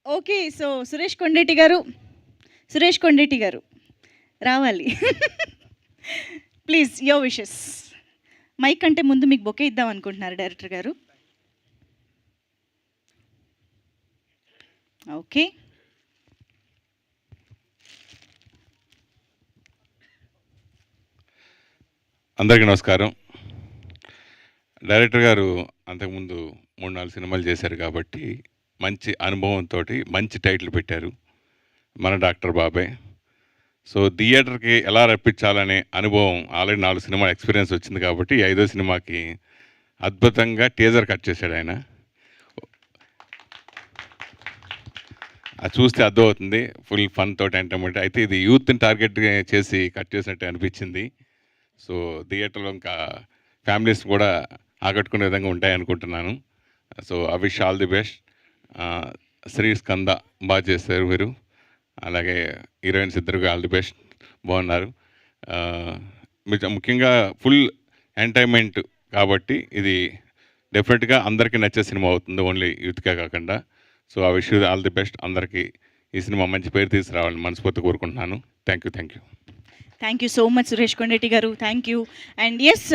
Okay. So, Suresh Kondeti గారు రావాలి. Please your wishes. Mic కంటే ముందు మీకు బొకే ఇద్దాం అనుకుంటున్నారు డైరెక్టర్ గారు. ఓకే. అందరికీ నమస్కారం. డైరెక్టర్ గారు అంతకుముందు 3-4 సినిమాలు చేశారు కాబట్టి మంచి అనుభవంతో మంచి టైటిల్ పెట్టారు, మన డాక్టర్ బాబాయ్. సో థియేటర్కి ఎలా రప్పించాలనే అనుభవం ఆల్రెడీ 4 సినిమాల ఎక్స్పీరియన్స్ వచ్చింది కాబట్టి 5వ సినిమాకి అద్భుతంగా టీజర్ కట్ చేశాడు ఆయన. అది చూస్తే అర్థమవుతుంది, ఫుల్ ఫన్ తోటి ఎంటర్టైన్మెంట్. అయితే ఇది యూత్ని టార్గెట్ చేసి కట్ చేసినట్టు అనిపించింది. సో థియేటర్లో ఇంకా ఫ్యామిలీస్ కూడా ఆకట్టుకునే విధంగా ఉంటాయి అనుకుంటున్నాను. So I wish all the best. Shri Skanda బాగా చేశారు మీరు, అలాగే హీరోయిన్స్ ఇద్దరు ఆల్ ది బెస్ట్, బాగున్నారు. మీరు ముఖ్యంగా ఫుల్ ఎంటర్టైన్మెంట్ కాబట్టి ఇది డెఫినెట్గా అందరికీ నచ్చే సినిమా అవుతుంది, ఓన్లీ యూత్కే కాకుండా. So I wish all the best. అందరికీ ఈ సినిమా మంచి పేరు తీసుకురావాలని మనస్ఫూర్తి కోరుకుంటున్నాను. Thank you. Thank you so much Suresh Kondeti గారు. Thank you. And yes